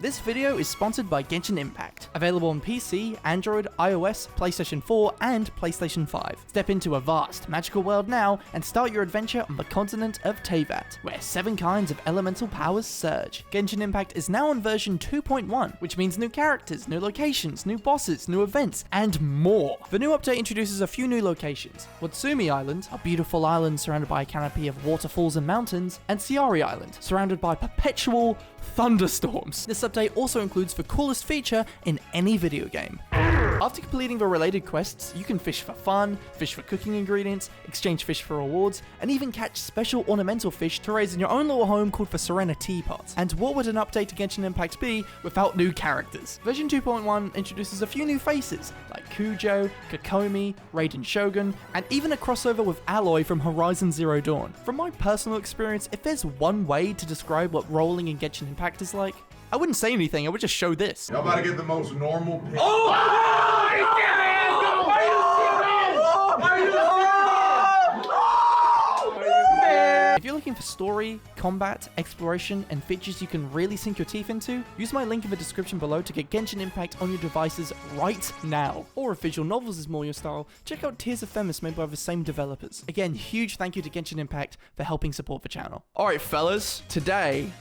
This video is sponsored by Genshin Impact, available on PC, Android, iOS, PlayStation 4, and PlayStation 5. Step into a vast, magical world now and start your adventure on the continent of Teyvat, where 7 kinds of elemental powers surge. Genshin Impact is now on version 2.1, which means new characters, new locations, new bosses, new events, and more. The new update introduces a few new locations: Watsumi Island, a beautiful island surrounded by a canopy of waterfalls and mountains, and Siari Island, surrounded by perpetual thunderstorms. This update also includes the coolest feature in any video game. After completing the related quests, you can fish for fun, fish for cooking ingredients, exchange fish for rewards, and even catch special ornamental fish to raise in your own little home called the Serena Teapot. And what would an update to Genshin Impact be without new characters? Version 2.1 introduces a few new faces, like Kujo, Kokomi, Raiden Shogun, and even a crossover with Aloy from Horizon Zero Dawn. From my personal experience, if there's one way to describe what rolling in Genshin Impact is like, I wouldn't say anything, I would just show this. Y'all about to get the most normal pick. If you're looking for story, combat, exploration, and features you can really sink your teeth into, use my link in the description below to get Genshin Impact on your devices right now. Or if visual novels is more your style, check out Tears of Themis made by the same developers. Again, huge thank you to Genshin Impact for helping support the channel. Alright fellas, today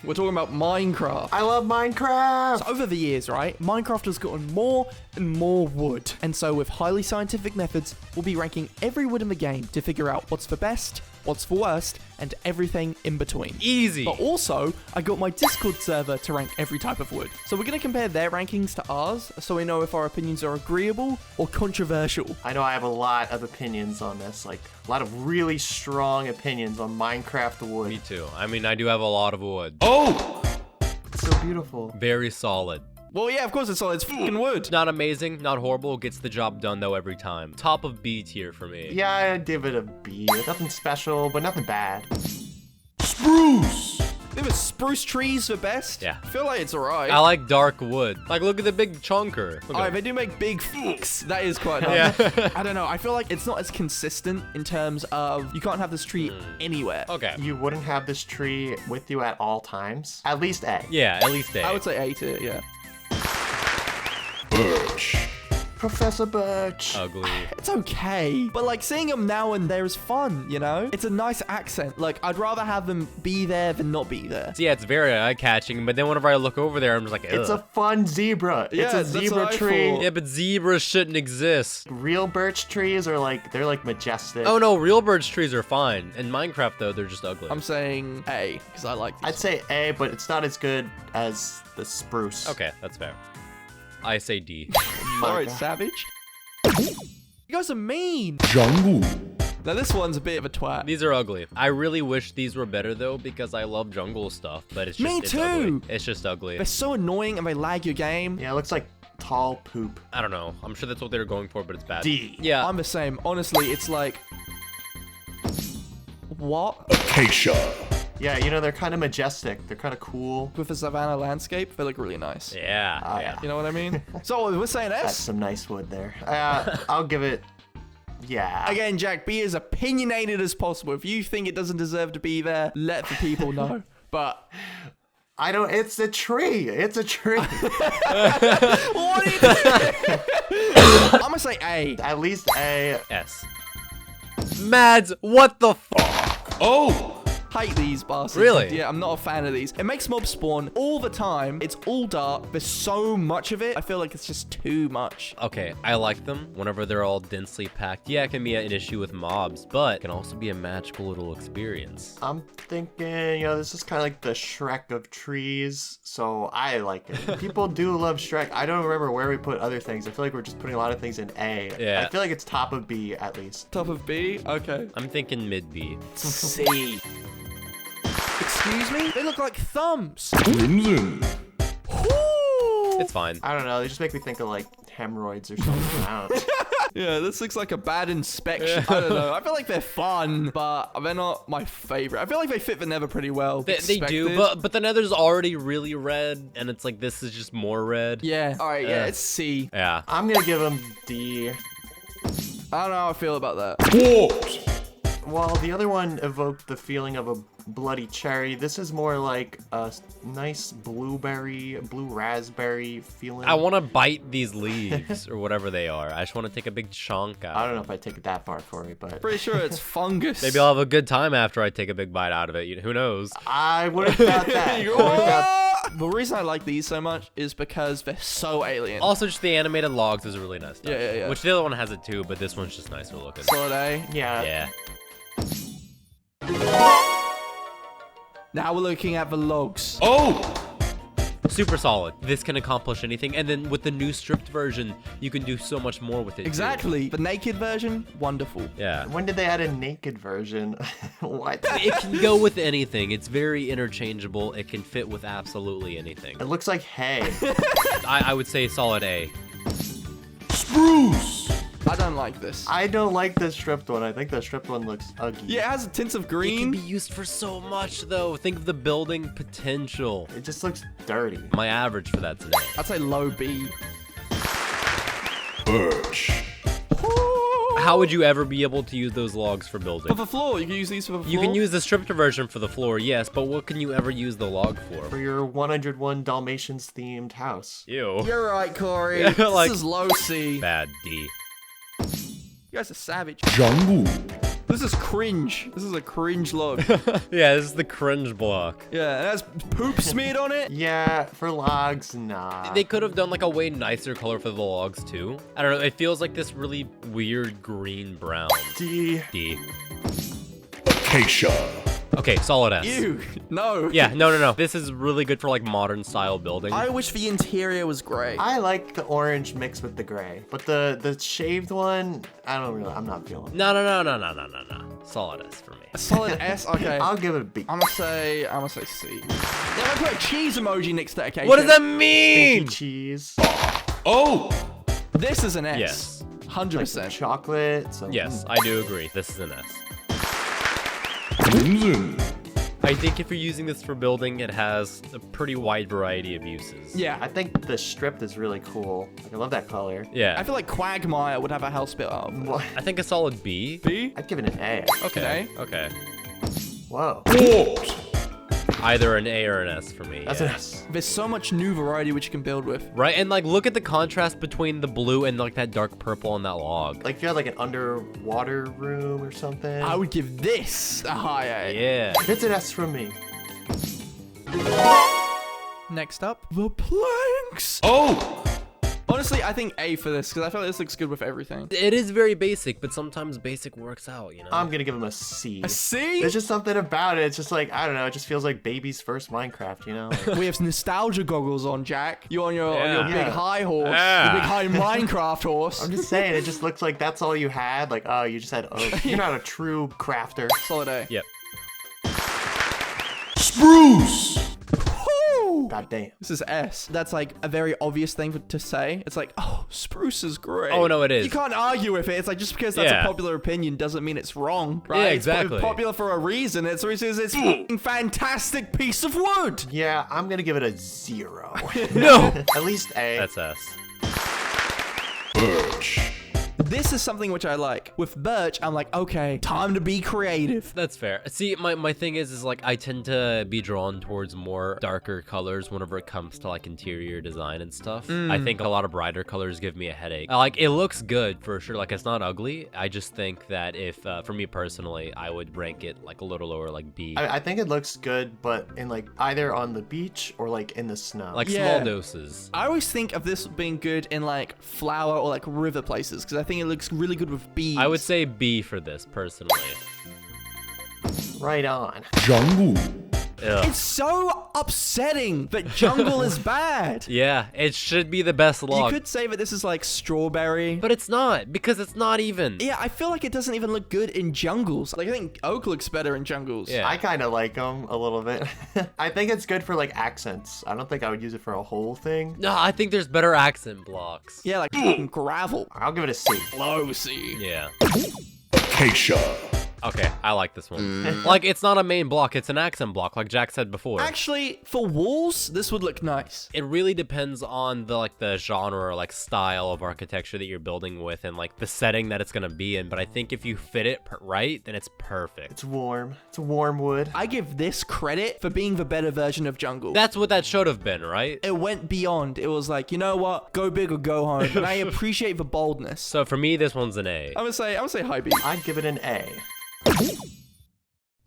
we're talking about Minecraft. I love Minecraft! So over the years, right, Minecraft has gotten more and more wood. And so with highly scientific methods, we'll be ranking every wood in the game to figure out what's the best, what's the worst, and everything in between. Easy. But also, I got my Discord server to rank every type of wood. So we're going to compare their rankings to ours, so we know if our opinions are agreeable or controversial. I know I have a lot of opinions on this, like a lot of really strong opinions on Minecraft wood. Me too. I mean, I do have a lot of wood. Oh! It's so beautiful. Very solid. Well, yeah, of course it's solid. It's fucking wood. Not amazing, not horrible. Gets the job done though every time. Top of B tier for me. Yeah, I'd give it a B. Nothing special, but nothing bad. Spruce! They were spruce trees the best. Yeah. I feel like it's alright. I like dark wood. Like, look at the big chunker. Look at Alright, it. they do make big fucks. That is quite nice. Yeah. I don't know. I feel like it's not as consistent in terms of you can't have this tree anywhere. Okay. You wouldn't have this tree with you at all times. At least A. Yeah, at least A. I would say A tier, yeah. Birch. Professor Birch. Ugly. It's okay. But like seeing them now and there is fun, you know? It's a nice accent. Like I'd rather have them be there than not be there. So yeah, it's very eye-catching, but then whenever I look over there, I'm just like, ugh. It's a fun zebra. Yeah, It's a that's zebra what I tree. thought. Yeah, but zebras shouldn't exist. Real birch trees are like, they're like majestic. Oh no, real birch trees are fine. In Minecraft though, they're just ugly. I'm saying A, because I like these. I'd say A, but it's not as good as the spruce. Okay, that's fair. I say D. Alright, God. savage. You guys are mean. Jungle. Now this one's a bit of a twat. These are ugly. I really wish these were better though, because I love jungle stuff, but it's just Me it's too. ugly. It's just ugly. They're so annoying and they lag your game. Yeah, it looks like tall poop. I don't know. I'm sure that's what they were going for, but it's bad. D. Yeah. I'm the same. Honestly, it's like... What? Acacia. Yeah, you know, they're kind of majestic. They're kind of cool. With the savannah landscape, they look really nice. Yeah. Oh, yeah. yeah. You know what I mean? So we're saying That's S? some nice wood there. I'll give it, yeah. Again, Jack, be as opinionated as possible. If you think it doesn't deserve to be there, let the people know. But I don't, it's a tree. It's a tree. what do you think? I'm gonna say A. At least A. S. Mads, what the f? Oh! Hate these bastards. Really? Yeah, I'm not a fan of these. It makes mobs spawn all the time. It's all dark. There's so much of it. I feel like it's just too much. Okay, I like them whenever they're all densely packed. Yeah, it can be an issue with mobs, but it can also be a magical little experience. I'm thinking, you know, this is kind of like the Shrek of trees, so I like it. People do love Shrek. I don't remember where we put other things. I feel like we're just putting a lot of things in A. Yeah. I feel like it's top of B at least. Top of B? Okay. I'm thinking mid B. C. Excuse me? They look like thumbs. Crimson. Whoo! It's fine. I don't know. They just make me think of like hemorrhoids or something. I don't know. Yeah, this looks like a bad inspection. I don't know. I feel like they're fun, but they're not my favorite. I feel like they fit the nether pretty well. They do, Expected. but the nether's already really red, and it's like this is just more red. Yeah. All right, yeah, it's C. Yeah. I'm gonna give them D. I don't know how I feel about that. Warped. Well, the other one evoked the feeling of a bloody cherry. This is more like a nice blue raspberry feeling. I want to bite these leaves or whatever they are. I just want to take a big chunk out. I don't know if I take it that far, Corey, but Pretty sure it's fungus. Maybe I'll have a good time after I take a big bite out of it. Who knows? I would have thought that. I would've thought- The reason I like these so much is because they're so alien. Also, just the animated logs is a really nice touch. Yeah. Which the other one has it too, but this one's just nicer looking. Solid A. Yeah. Yeah. Now we're looking at the logs. Oh! Super solid. This can accomplish anything, and then with the new stripped version, you can do so much more with it. too. Exactly. The naked version, wonderful. Yeah. When did they add a naked version? What? It can go with anything. It's very interchangeable. It can fit with absolutely anything. It looks like hay. I would say solid A. Spruce! I don't like this. I don't like the stripped one. I think the stripped one looks ugly. Yeah, it has tints of It can green. be used for so much, though. Think of the building potential. It just looks dirty. My average for that today. I'd say low B. Birch. How would you ever be able to use those logs for building? For the floor, you can use these for the floor. You can use the stripped version for the floor, yes, but what can you ever use the log For for? your 101 Dalmatians themed house. Ew. You're right, Corey. Yeah, this like- is low C. Bad D. You guys are savage. Jungle. This is cringe. This is a cringe log. Yeah, this is the cringe block. Yeah, it has poop smeared on it. Yeah, for logs, nah. They could have done like a way nicer color for the logs too. I don't know, it feels like this really weird green brown. D. D. Acacia. Okay, solid S. Ew. No. Yeah, no. This is really good for like modern style building. I wish the interior was grey. I like the orange mixed with the gray, but the shaved one, I'm not feeling it. No. Solid S for me. A solid S. Okay. I'll give it a B. I'm gonna say C. Then I put a cheese emoji next to acacia. What does that Stinky mean? cheese. Oh! This is an S. Yes. 100%. Chocolate. So, Yes, I do agree. This is an S. Crimson. I think if you're using this for building, it has a pretty wide variety of uses. Yeah. I think the stripped is really cool. Like, I love that color. Yeah. I feel like Quagmire would have a house built out of it. What? I think a solid B. B? I'd give it an A. Okay. Okay. Whoa. Wart. Either an A or an S for me. That's yeah. an S. There's so much new variety which you can build with. Right, and like look at the contrast between the blue and like that dark purple on that log. Like if you had like an underwater room or something. I would give this a high A. Yeah. It's an S from me. Next up, the planks. Oh! Honestly, I think A for this, because I feel like this looks good with everything. It is very basic, but sometimes basic works out, you know? I'm gonna give him a C. A C? There's just something about it. It's just like, I don't know. It just feels like baby's first Minecraft, you know? Like, We have nostalgia goggles on, Jack. You on your Yeah. big Yeah. high horse, Yeah. your big high Minecraft horse. I'm just saying, it just looks like that's all you had. Like, oh, you just had oak. You're not a true crafter. Solid A. Yep. Spruce. Woo! God damn. This is S. That's like a very obvious thing to say. It's like, oh, spruce is great. Oh, no, it is. You can't argue with it. It's like, just because that's Yeah. a popular opinion doesn't mean it's wrong, right? Yeah, It's exactly. popular for a reason. It's a fucking fantastic piece of wood. Yeah, I'm gonna give it a 0. No! At least A. That's S. Birch. This is something which I like. With birch, I'm like, okay, time to be creative. That's fair. See, my thing is like I tend to be drawn towards more darker colors whenever it comes to like interior design and stuff. I think a lot of brighter colors give me a headache. Like it looks good for sure. Like it's not ugly. I just think that if for me personally, I would rank it like a little lower, like B. I think it looks good, but in like either on the beach or like in the snow. Like Yeah. small doses. I always think of this being good in like flower or like river places because I think it looks really good with bees. I would say B for this personally. right on. Jungle. Ugh. It's so upsetting that jungle is bad. Yeah, it should be the best You log. could say that this is like strawberry. But it's not, because it's not even. Yeah, I feel like it doesn't even look good in jungles. Like, I think oak looks better in jungles. Yeah. I kind of like them a little bit. I think it's good for like accents. I don't think I would use it for a whole thing. No, I think there's better accent blocks. Yeah, like fucking gravel. I'll give it a C. Low C. Yeah. Acacia. Okay, I like this one. Like, it's not a main block, it's an accent block, like Jack said before. Actually, for walls, this would look nice. It really depends on the genre or like style of architecture that you're building with and like the setting that it's gonna be in. But I think if you fit it right, then it's perfect. It's warm. It's warm wood. I give this credit for being the better version of Jungle. That's what that should have been, right? It went beyond. It was like, you know what? Go big or go home. And I appreciate the boldness. So for me, this one's an A. I'm gonna say high B. I'd give it an A.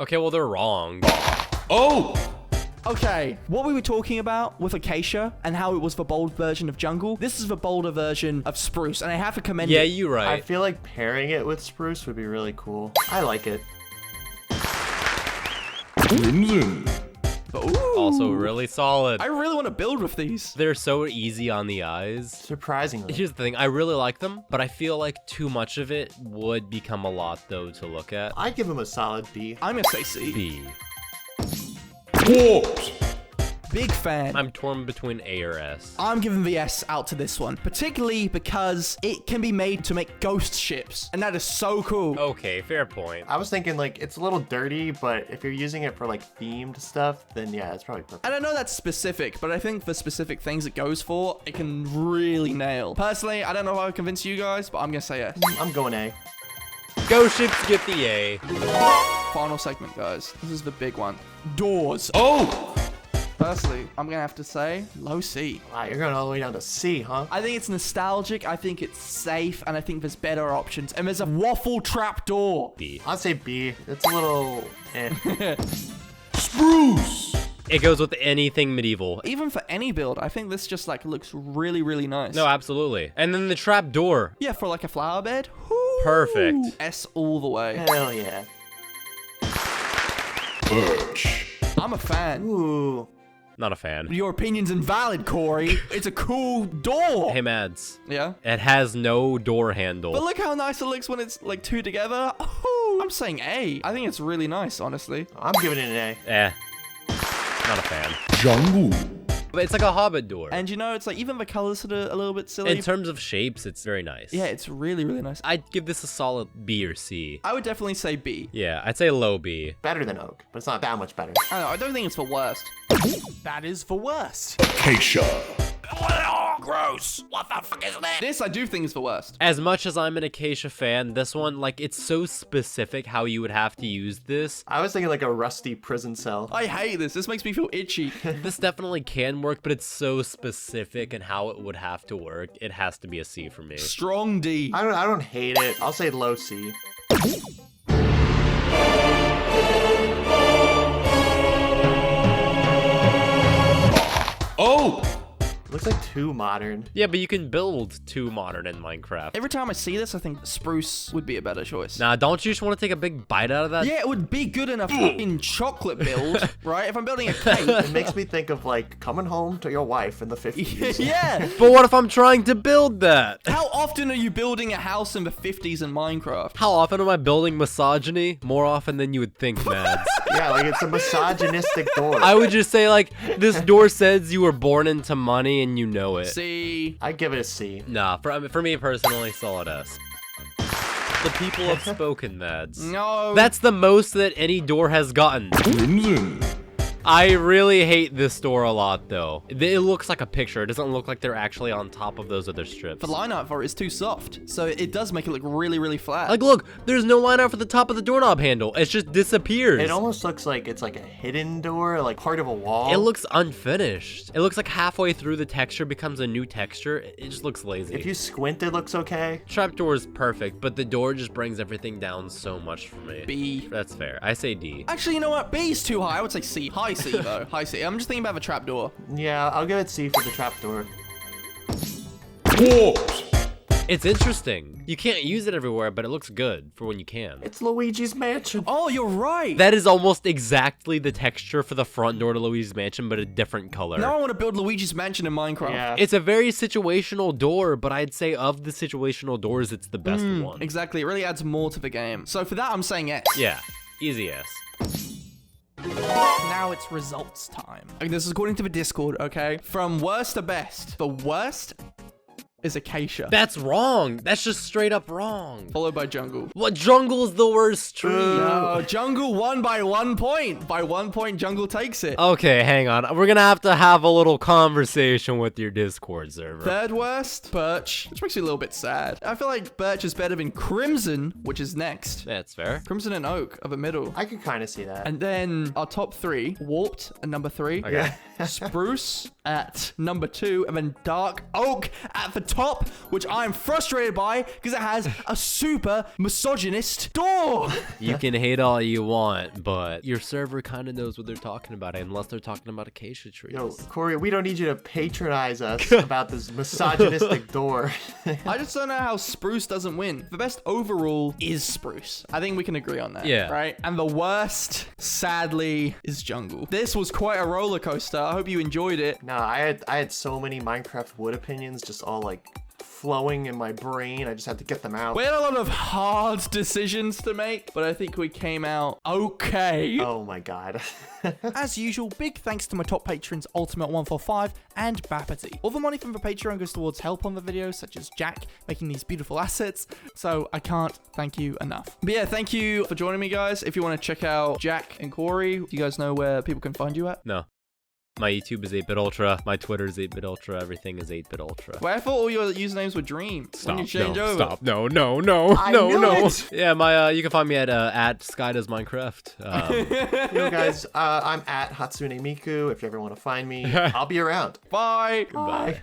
Okay, well, they're wrong. Oh! Okay, what we were talking about with Acacia and how it was the bold version of Jungle, this is the bolder version of Spruce, and I have to commend Yeah, it. you're I right. feel like pairing it with spruce would be really cool. I like it. Crimson. Ooh. Also really solid. I really want to build with these. They're so easy on the eyes. Surprisingly. Here's the thing, I really like them, but I feel like too much of it would become a lot, though, to look at. I'd give him a solid B. I'm gonna say C. B. Warped. Big fan. I'm torn between A or S. I'm giving the S out to this one, particularly because it can be made to make ghost ships, and that is so cool. Okay, fair point. I was thinking like it's a little dirty, but if you're using it for like themed stuff, then yeah, it's probably perfect. And I know that's specific, but I think for specific things it goes for, it can really nail. Personally, I don't know if I would convince you guys, but I'm gonna say yes. I'm going A. Go ships get the A. Final segment, guys. This is the big one. Doors. Oh! Firstly, I'm gonna have to say low C. Wow, you're going all the way down to C, huh? I think it's nostalgic, I think it's safe, and I think there's better options. And there's a waffle trap door. B. I'd say B. It's a little eh. Spruce. It goes with anything medieval. Even for any build, I think this just like looks really, really nice. No, absolutely. And then the trap door. Yeah, for like a flower bed. Whoo! Perfect. S all the way. Hell yeah. Birch. I'm a fan. Ooh. Not a fan. Your opinion's invalid, Corey. It's a cool door. Hey, Mads. Yeah. It has no door handle. But look how nice it looks when it's like two together. Oh, I'm saying A. I think it's really nice, honestly. I'm giving it an A. Eh. Not a fan. Jungle. But it's like a hobbit door. And you know, it's like even the colors that are a little bit silly. In terms of shapes, it's very nice. Yeah, it's really, really nice. I'd give this a solid B or C. I would definitely say B. Yeah, I'd say low B. Better than oak, but it's not that much better. I don't know, I don't think it's the worst. That is for worst. Acacia. Gross. What the fuck is that? This I do think is the worst. As much as I'm an Acacia fan, this one, like, it's so specific how you would have to use this. I was thinking like a rusty prison cell. I hate this. This makes me feel itchy. This definitely can work, but it's so specific and how it would have to work. It has to be a C for me. Strong D. I don't hate it. I'll say low C. Oh! Looks like too modern. Yeah, but you can build too modern in Minecraft. Every time I see this, I think spruce would be a better choice. Nah, don't you just want to take a big bite out of that? Yeah, it would be good in a fucking chocolate build, right? If I'm building a cake. It makes me think of like coming home to your wife in the 50s. Yeah. But what if I'm trying to build that? How often are you building a house in the 50s in Minecraft? How often am I building misogyny? More often than you would think, Mads. Yeah, like it's a misogynistic door. I would just say, like, this door says you were born into money and you know it. See? I'd give it a C. Nah, for me personally, solid S. The people have spoken, Mads. No. That's the most that any door has gotten. Crimson. I really hate this door a lot, though. It looks like a picture. It doesn't look like they're actually on top of those other strips. the line art for it is too soft, so it does make it look really, really flat. Like, look, there's no line out for the top of the doorknob handle. It just disappears. It almost looks like it's like a hidden door, like part of a wall. It looks unfinished. It looks like halfway through the texture becomes a new texture. It just looks lazy. If you squint, it looks okay. Trapdoor is perfect, but the door just brings everything down so much for me. B. That's fair. I say D. Actually, you know what? B is too high. I would say C. High C, though. High C. I'm just thinking about the trapdoor. Yeah, I'll give it C for the trapdoor. Warped. It's interesting. You can't use it everywhere, but it looks good for when you can. It's Luigi's Mansion. Oh, you're right. That is almost exactly the texture for the front door to Luigi's Mansion, but a different color. Now I want to build Luigi's Mansion in Minecraft. Yeah. It's a very situational door, but I'd say of the situational doors, it's the best one. Exactly. It really adds more to the game. So for that, I'm saying S. Yeah, easy S. Now it's results time. Okay, this is according to the Discord, okay? From worst to best. The worst is acacia. That's wrong. That's just straight up wrong. Followed by jungle. What jungle's the worst tree? No, jungle won by 1 point. By 1 point, jungle takes it. Okay, hang on. We're gonna have to have a little conversation with your Discord server. Third worst, birch, which makes me a little bit sad. I feel like birch is better than crimson, which is next. That's fair. Crimson and oak are the middle. I could kind of see that. And then our top 3, warped at number 3. Okay. Spruce at number 2, and then dark oak at the top, which I'm frustrated by because it has a super misogynist door. You can hate all you want, but your server kind of knows what they're talking about, unless they're talking about acacia trees. Yo, Corey, we don't need you to patronize us about this misogynistic door. I just don't know how spruce doesn't win. The best overall is spruce. I think we can agree on that. Yeah. Right? And the worst, sadly, is jungle. This was quite a roller coaster. I hope you enjoyed it. No, I had so many Minecraft wood opinions just all like flowing in my brain. I just had to get them out. We had a lot of hard decisions to make, but I think we came out okay. Oh my god. As usual, big thanks to my top patrons Ultimate145 and Bapatty. All the money from the Patreon goes towards help on the videos, such as Jack making these beautiful assets, so I can't thank you enough. But yeah, thank you for joining me, guys. If you want to check out Jack and Corey, do you guys know where people can find you at? No. My YouTube is 8bit Ultra. My Twitter is 8bit Ultra. Everything is 8bit Ultra. Well, I thought all your usernames were Dream. When you change over. Stop. No. I No. knew it. Yeah, my you can find me at Sky Does Minecraft. You know, guys, I'm at Hatsune Miku. If you ever want to find me, I'll be around. Bye. Bye.